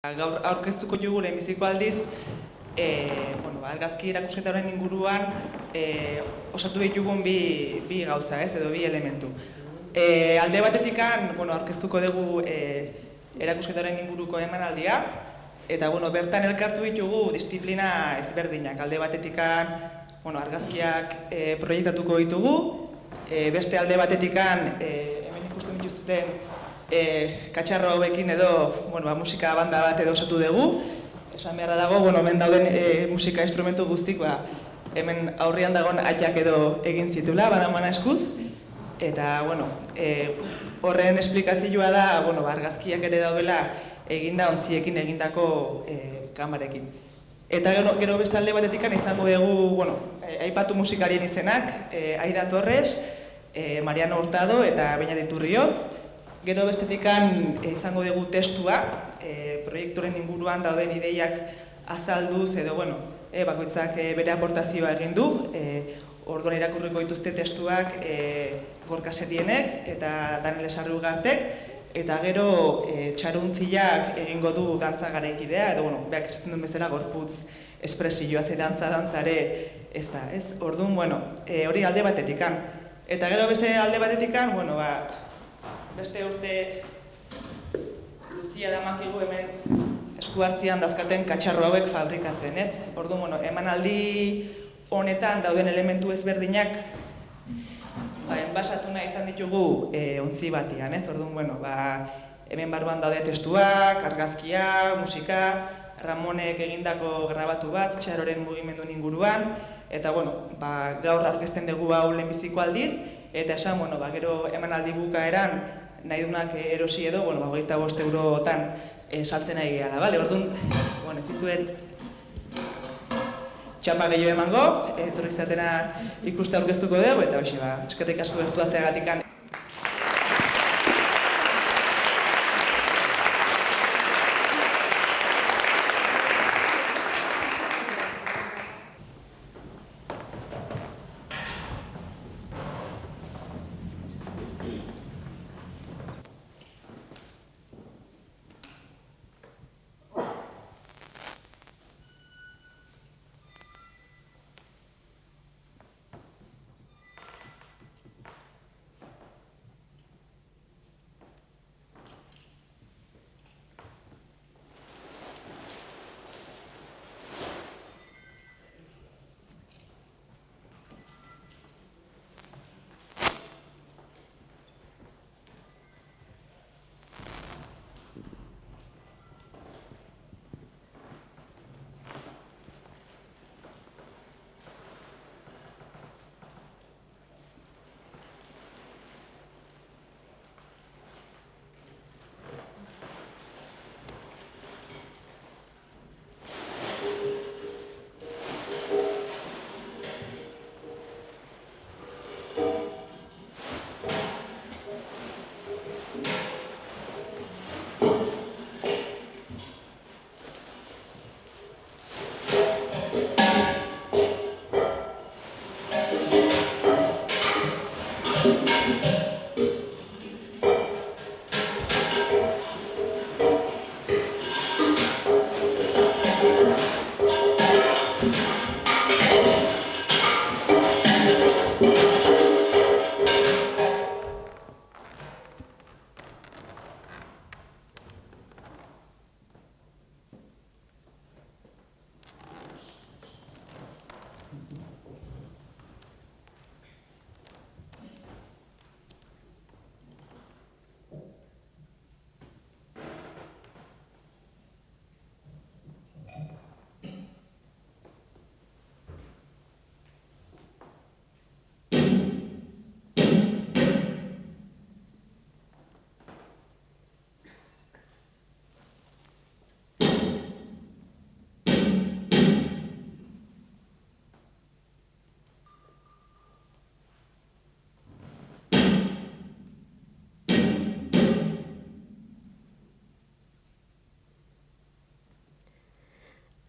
Gaur aurkeztuko dugu lehenbiziko aldiz, argazki erakusketaren inguruan osatu ditugun bi gauza, edo bi elementu. Alde batetikan aurkeztuko dugu erakusketaren inguruko emanaldia, eta bertan elkartu ditugu disiplina ezberdinak. Alde batetikan argazkiak proiektatuko ditugu, beste alde batetikan hemen ikusten dituzten katxarro hauekin edo musika banda bat edo osatu dugu. Esan beharra dago, hemen dauden musika instrumentu guztik hemen aurrian dagoen atxak edo egin zitula, banan eskuz. Eta horren esplikazioa da argazkiak ere daudela eginda ontziekin egindako kamarekin. Eta gero beste alde batetikan izango dugu aipatu musikarien izenak, Aida Torres, Mariano Hurtado eta Beñat Iturrioz. Gero bestetikan izango dugu testua, proiekturen inguruan dauden ideiak azalduz edo bakoitzak bere aportazioa egin du. Orduan irakurriko dituzte testuak Gorka Setienek eta Daniel Sarrugartek, eta gero Txaruntziak egingo du dantza garaikidea, edo beak esaten duen bezala gorputz espresioa, ze dantzare ez da, ez? Orduan, hori alde batetikan. Eta gero beste alde batetikan, beste urte luzia damakigu hemen eskuartzian dazkaten katxarro hauek fabrikatzen, ez? Orduan, emanaldi honetan dauden elementu ezberdinak enbasatu nahi izan ditugu ontzi batian, ez? Orduan, hemen barruan daude testuak, argazkia, musika, Ramonek egindako grabatu bat, Txaroren mugimenduen inguruan, eta gaur aurkezten dugu hau lehenbiziko aldiz, eta esan, gero emanaldi bukaeran nahi dunak erosi edo, 25 eurotan saltzen nahi gehala, bale? Orduan, ez izuet txapa gehiago emango, etorri izatera ikuste aurkeztuko dugu, eta eskerrik asko gertuatzeagatik.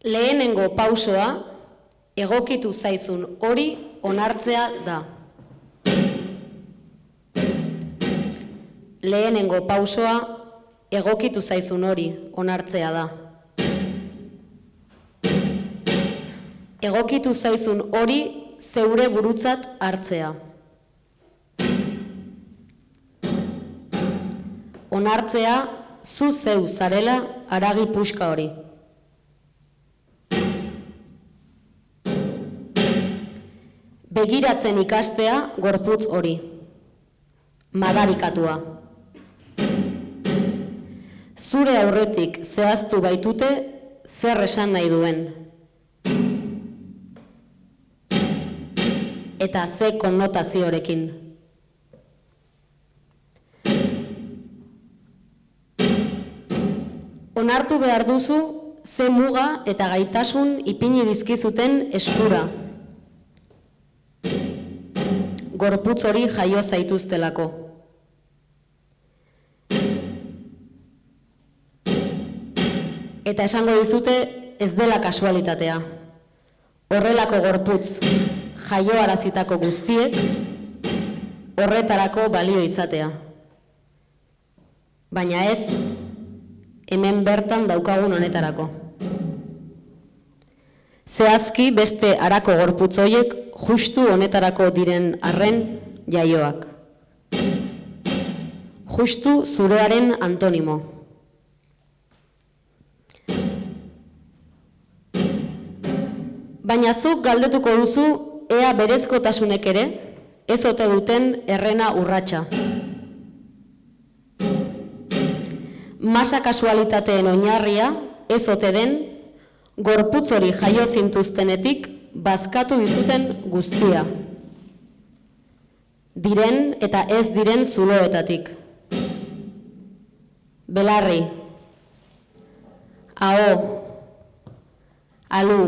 Lehenengo pausoa, egokitu zaizun hori onartzea da. Lehenengo pausoa, Egokitu zaizun hori onartzea da. Egokitu zaizun hori zeure burutzat hartzea. Onartzea zu zeu zarela haragi puska hori. Begiratzen ikastea gorputz hori. Madarikatua. Zure aurretik zehaztu baitute zer esan nahi duen. Eta ze konnotaziorekin. Onartu behar duzu ze muga eta gaitasun ipini dizkizuten eskura. Gorputz hori jaio zaituztelako. Eta esango dizute ez dela kasualitatea. Horrelako gorputz jaioarazitako guztiek horretarako balio izatea. Baina ez hemen bertan daukagun honetarako. Zehazki beste harako gorputz horiek justu honetarako diren arren jaioak. Justu zurearen antonimo. Baina zuk galdetuko duzu ea berezkotasunek ere ez ote duten errena urratsa. Masa kasualitateen oinarria ez ote den gorputz hori jaio zintuztenetik bazkatu dizuten guztia. Diren eta ez diren zuloetatik. Belarri, aho, alu,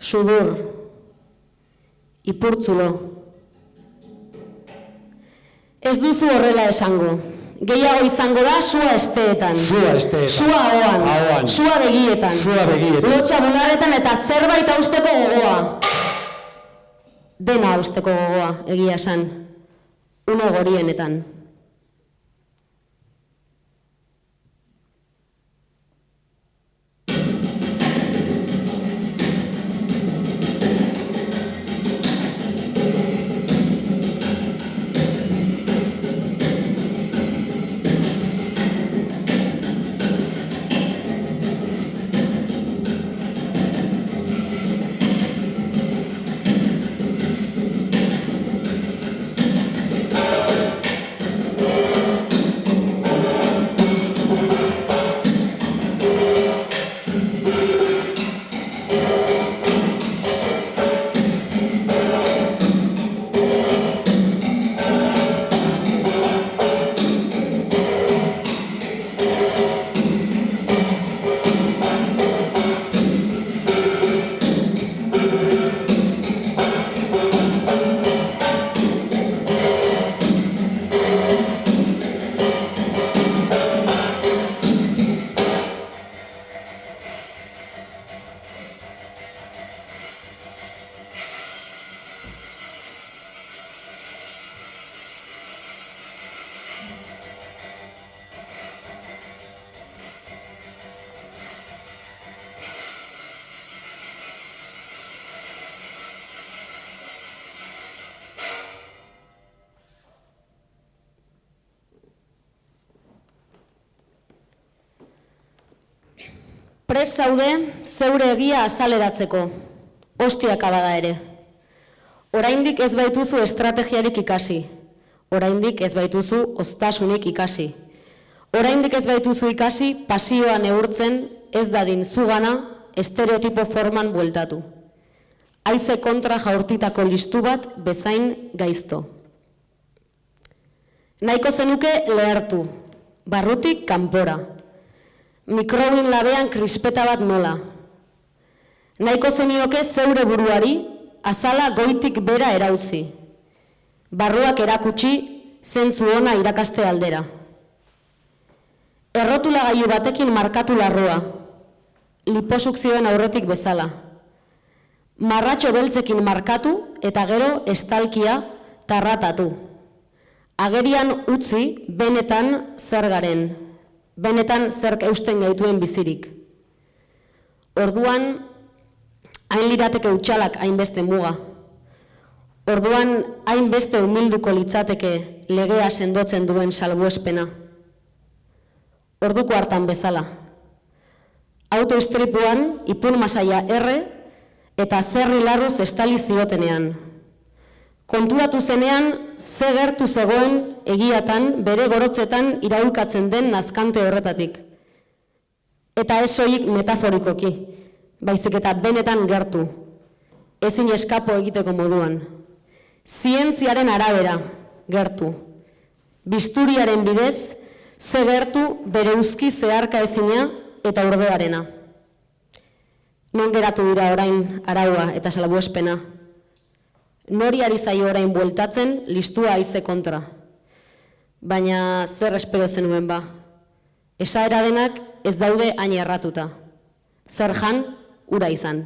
sudur, ipurtzulo. Ez duzu horrela esango. Gehiago izango da sua esteetan. Sua ahoan. Sua begietan. Lotxa bularretan eta zerbait hausteko gogoa. Dena hausteko gogoa, egia esan. Une gorienetan. Prest zaude zeure egia azaleratzeko, hostiaka bada ere. Oraindik ez baituzu estrategiarik ikasi, oraindik ez baituzu hoztasunik ikasi. Oraindik ez baituzu ikasi pasioa neurtzen ez dadin zugana estereotipo forman bueltatu. Haize kontra jaurtitako listu bat bezain gaizto. Nahiko zenuke lehertu, barrutik kanpora. Mikrobin labean krispeta bat nola. Nahiko zenioke zeure buruari azala goitik bera erauzi. Barruak erakutsi zentzu ona irakaste aldera. Errotulagailu batekin markatu larrua, liposukzioen aurretik bezala. Marratxo beltzekin markatu eta gero estalkia tarratatu. agerian utzi benetan zer garen, benetan zer eusten gaituen bizirik. Orduan, hain lirateke utxalak hainbeste muga. Orduan, hainbeste humilduko litzateke legea sendotzen duen salbuespena. Orduko hartan bezala. Autoistripuan, ipun masaia erre eta zerri larruz estali ziotenean. Konturatu zenean, ze gertu zegoen egiatan bere gorotzetan iraulkatzen den nazkante horretatik. Eta ez soilik metaforikoki, baizik eta benetan gertu, ezin eskapo egiteko moduan. Zientziaren arabera gertu, bisturiaren bidez, ze gertu bere uzki zeharka ezina eta urdearena. Non geratu dira orain araua eta salbuespena. Nori ari zaio orain bueltatzen listua haize kontra. Baina zer espero zenuen ba. Esaera denak ez daude hain erratuta. Zer jan, ura izan.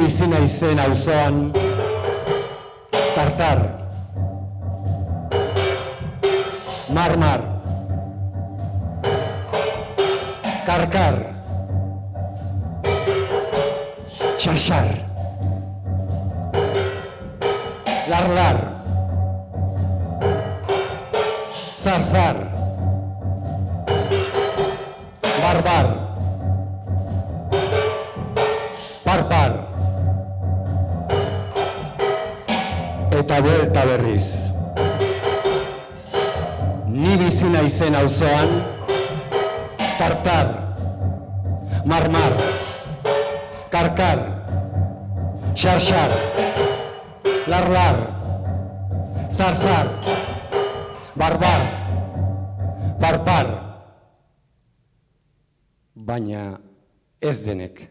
bizi naizen auzoan tartar, marmar, karkar, xarxar, larlar, zarzar, barbar, parpar, eta buelta berriz. Ni bizi naizen auzoan tartar, marmar, karkar, xarxar, larlar, zarzar, barbar, parpar, baina ez denek.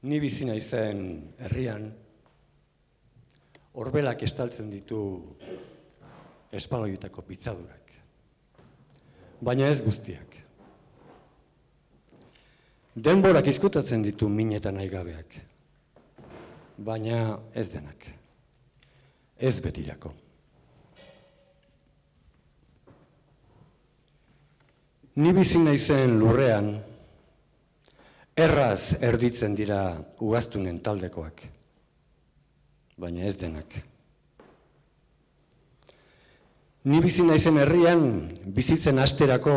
Ni bizi naizen herrian, orbelak estaltzen ditu espaloietako pitzadurak. Baina ez guztiak. Denborak izkutatzen ditu min eta nahi gabeak. Baina ez denak. Ez betirako. Ni bizi naizen lurrean, erraz erditzen dira ugaztunen taldekoak. Baina ez denak. Ni bizi naizen herrian, bizitzen hasterako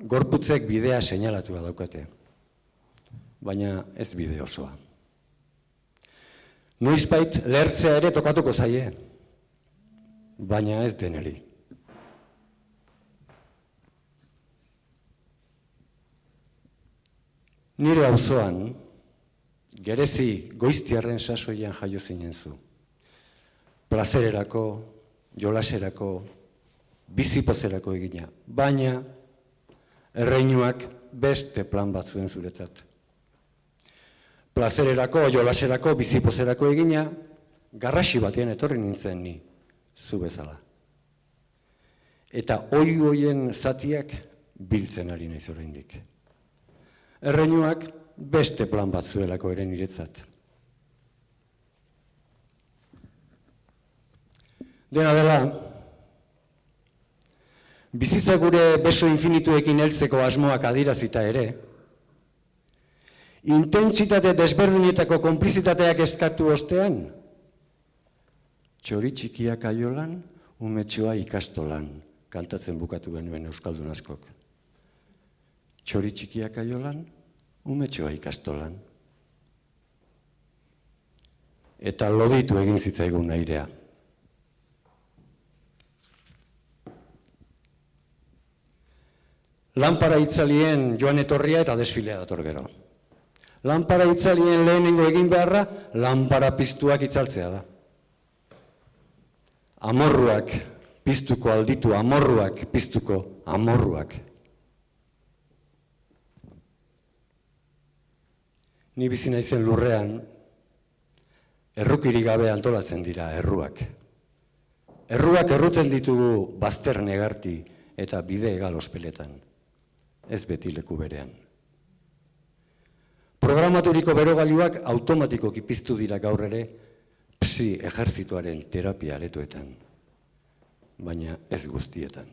gorputzek bidea seinalatua daukate. Baina ez bide osoa. Noizbait lehertzea ere tokatuko zaie, baina ez deneri. Nire auzoan, gerezi Goiztiarren sasoian jaio zinen zu. Plazererako, jolaserako, bizipozerako egina, baina erreinuak beste plan bat zuen zuretzat. Plazererako, jolaserako, bizipozerako egina, garrasi batean etorri nintzen ni, zu bezala. Eta oien zatiak biltzen ari naiz oraindik. Erreinuak beste plan bat zuelako ere niretzat. Dena dela, bizitza gure beso infinituekin heltzeko asmoak adirazita ere, intentsitate desberdinetako konplizitateak eskatu ostean, txori txikiak aiolan, umetxoa ikastolan, kantatzen bukatu genuen euskaldun askok. Txori txikiak aiolan, umetxoa ikastolan. Eta loditu egin zitzaigun airea. Lanpara itzalien joan etorria eta desfilea dator gero. Lanpara itzalien lehenengo egin beharra, lanpara piztuak itzaltzea da. Amorruak piztuko alditu, amorruak piztuko amorruak. Ni bizi naizen lurrean, errukirik gabe antolatzen dira erruak. Erruak erruten ditugu bazter negarti eta bide egal ospeletan. Ez beti leku berean. Programaturiko berogailuak automatikoki piztu dira gaur ere psi ejerzituaren terapia aretoetan, baina ez guztietan.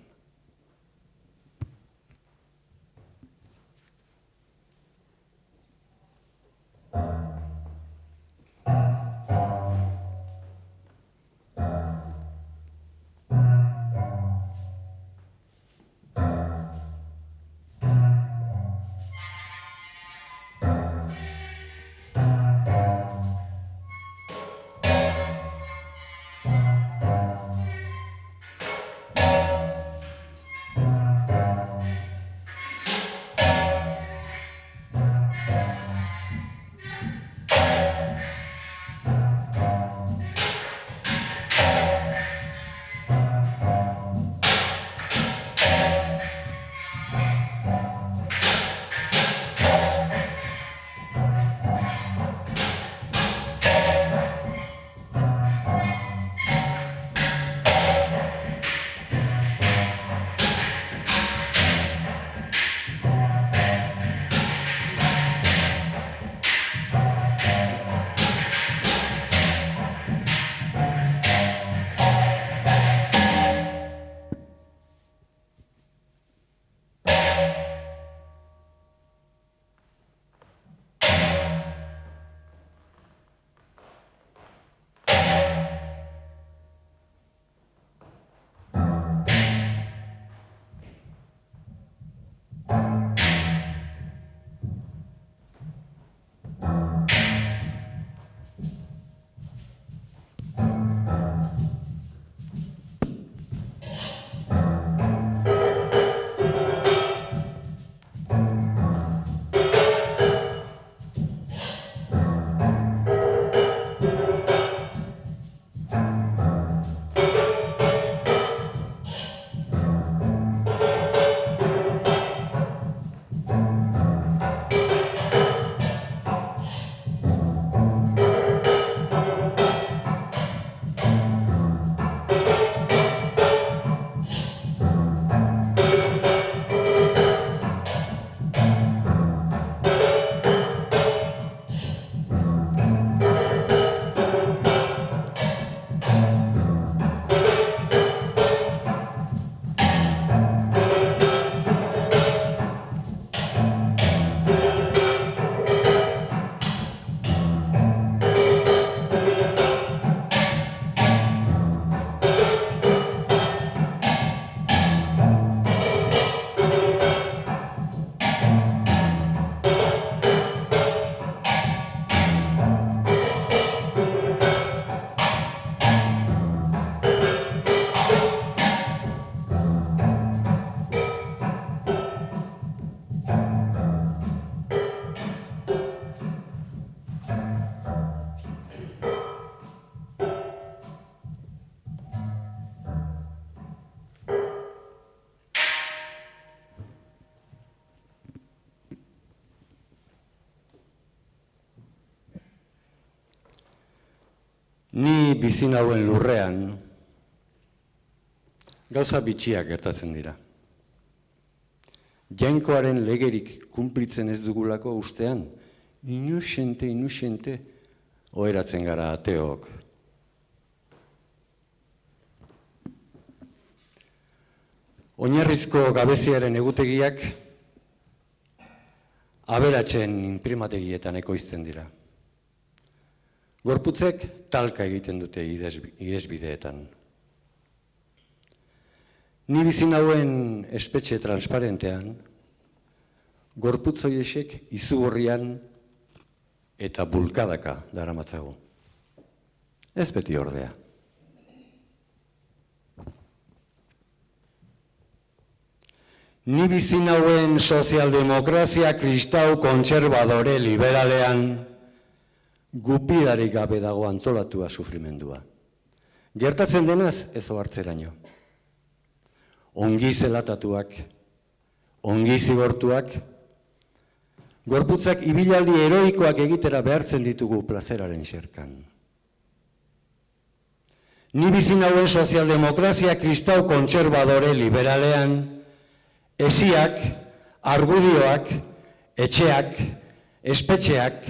Ni bizi nauen lurrean gauza bitxiak gertatzen dira. Jainkoaren legerik kunplitzen ez dugulako ustean, inusente, oheratzen gara ateok. Oinarrizko gabeziaren egutegiak aberatsen inprimategietan ekoizten dira. Gorputzek talka egiten dute ihesbideetan. Ni bizi nauen espetxe transparentean, gorputz horiek izugarrian eta bulkadaka daramatzagu. Ez beti ordea. Ni bizi nauen sozialdemokrazia kristau kontserbadore liberalean gupidarik gabe dago antolatua sufrimendua. Gertatzen denaz ez ohartzeraino. Ongi zelatatuak, ongi zigortuak, gorputzak ibilaldi heroikoak egitera behartzen ditugu plazeraren xerkan. Ni bizi nauen sozialdemokrazia kristau kontserbadore liberalean, esiak, argudioak, etxeak, espetxeak,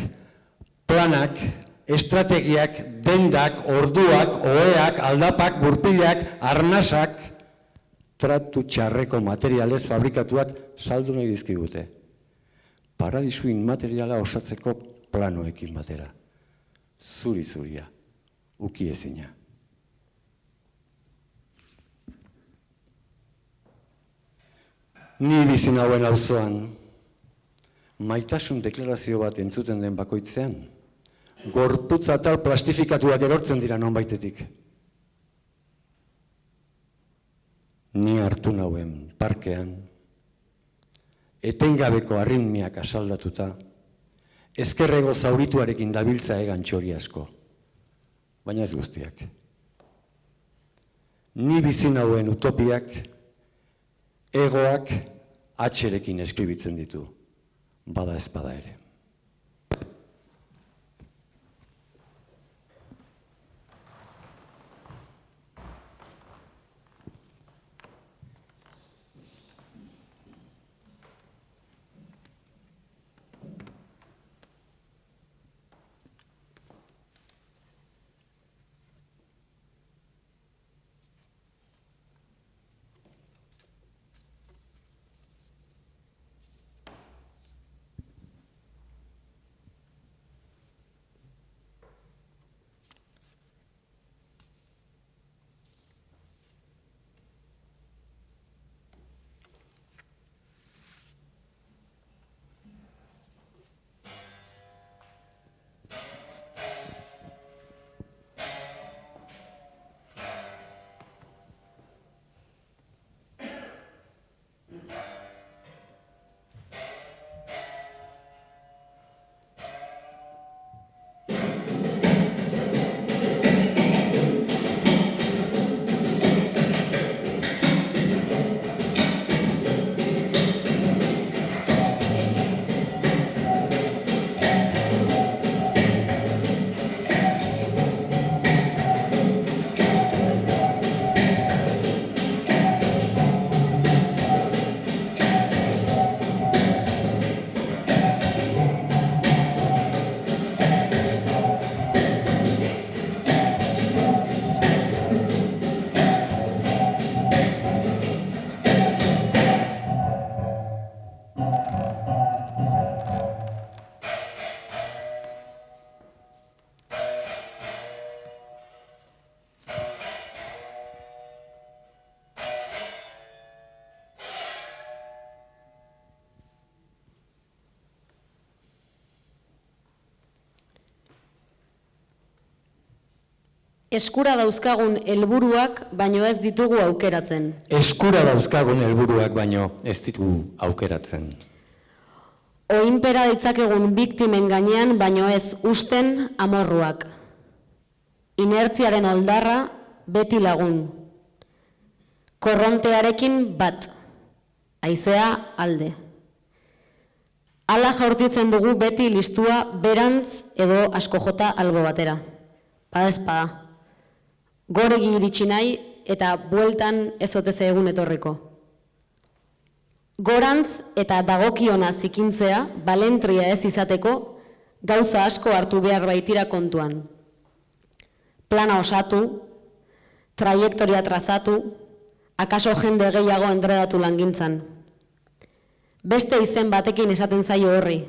planak, estrategiak, dendak, orduak, oheak, aldapak, gurpilak, arnasak, tratu txarreko materialez fabrikatuak saldu nahi dizkigute. Paradisu inmateriala osatzeko planoekin batera. Zuri-zuria, ukiezina. Ni bizi nauen auzoan, maitasun deklarazio bat entzuten den bakoitzean, gorputz atal plastifikatuak erortzen dira nonbaitetik. Ni hartu nauen parkean, etengabeko arritmiak asaldatuta, ezkerrego zaurituarekin dabiltza egan txori asko, baina ez guztiak. Ni bizi nauen utopiak, egoak atxerekin eskribitzen ditu, bada ezpada ere. Eskura dauzkagun helburuak baino ez ditugu aukeratzen. Eskura dauzkagun helburuak baino ez ditugu aukeratzen. Oinpera ditzakegun biktimen gainean baino ez usten amorruak. Inertziaren oldarra beti lagun. Korrontearekin bat. Haizea alde. Hala jaurtitzen dugu beti listua berantz edo asko jota albo batera. Badezpada. Goregi iritsi nahi eta bueltan ez oteze egun etorriko. Gorantz eta dagokiona zikintzea, balentria ez izateko, gauza asko hartu behar baitira kontuan. Plana osatu, traiektoria trazatu, akaso jende gehiago endredatu langintzan. Beste izen batekin esaten zaio horri,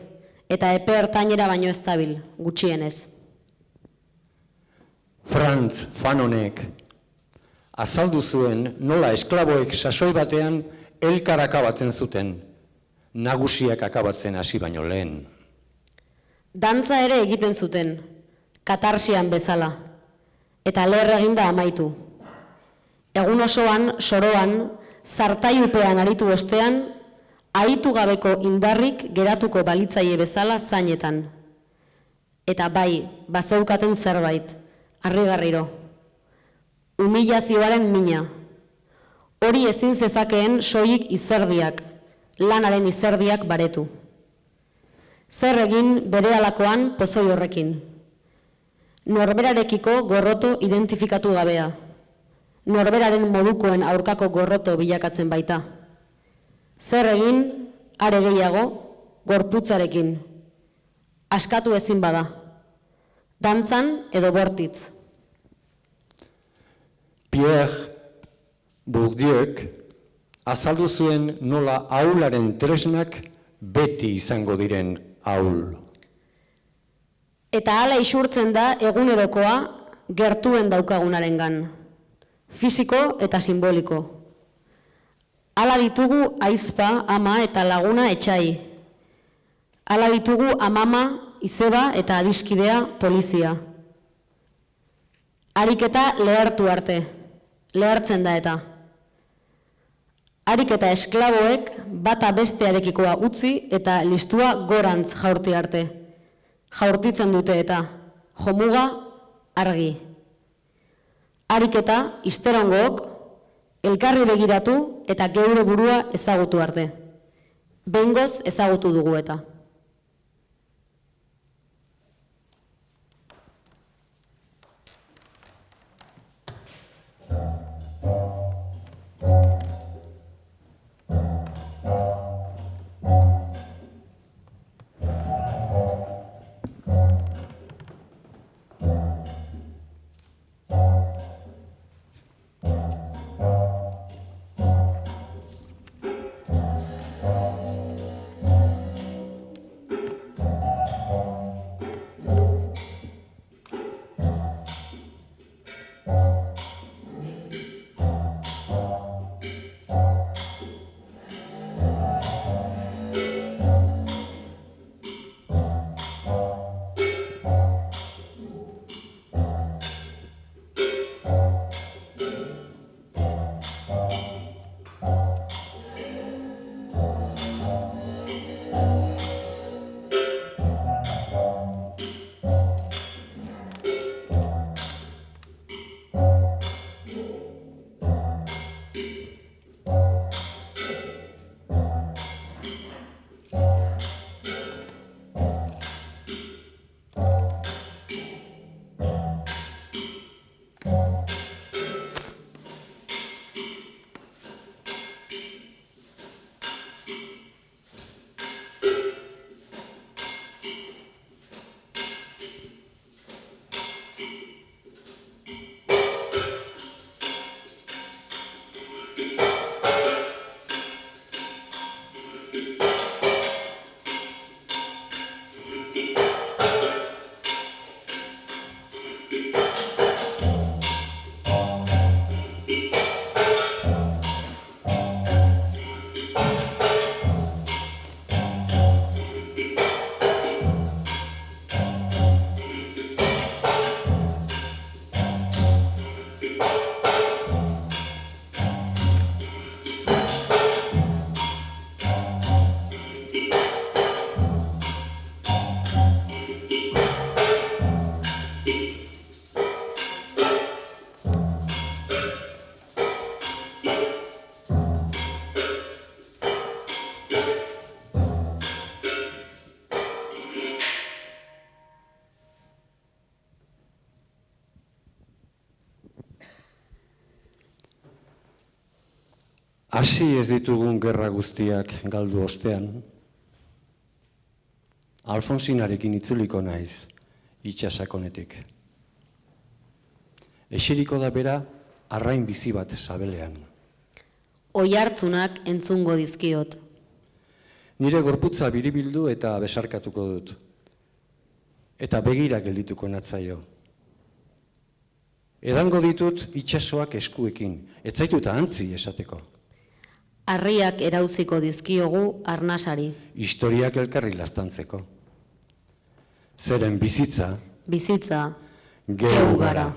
eta epe ertainera baino ez dabil, gutxienez. Franz Fanonek azaldu zuen nola esklaboek sasoi batean elkar akabatzen zuten, nagusiak akabatzen hasi baino lehen. Dantza ere egiten zuten, katarsian bezala, eta leher eginda amaitu. Egun osoan, soroan, zartaiupean aritu ostean, ahitu gabeko indarrik geratuko balitzaile bezala zainetan. Eta bai, bazeukaten zerbait, harrigarriro. Humilazioaren mina. Hori ezin zezakeen soilik izerdiak, lanaren izerdiak baretu. Zer egin berehalakoan pozoi horrekin. Norberarekiko gorroto identifikatu gabea. Norberaren modukoen aurkako gorroto bilakatzen baita. Zer egin, are gehiago, gorputzarekin. Askatu ezin bada. Dantzan edo bortitz. Pierre Bourdieuk azaldu zuen nola ahularen tresnak beti izango diren ahul. Eta hala isurtzen da egunerokoa gertuen daukagunarengan. Fisiko eta simboliko. Hala ditugu aizpa, ama eta laguna etxai. Hala ditugu amama, izeba eta adiskidea polizia. Ariketa lehartu arte, lehartzen da eta. Ariketa esklaboek bata bestearekikoa utzi eta listua gorantz jaurti arte. Jaurtitzen dute eta, jomuga argi. Ariketa izterongook elkarri begiratu eta geure burua ezagutu arte. Behingoz ezagutu dugu eta. Hasi ez ditugun gerra guztiak galdu ostean, Alfonsinarekin itzuliko naiz itsasakonetik. Eseriko da bera arrain bizi bat sabelean. Oihartzunak entzungo dizkiot. Nire gorputza biribildu eta besarkatuko dut. Eta begira geldituko natzaio. Edango ditut itsasoak eskuekin, ez zaitut ahantzi esateko. Harriak erauziko dizkiogu arnasari. Historiak elkarri laztantzeko. Zeren bizitza, Bizitza, geu gara.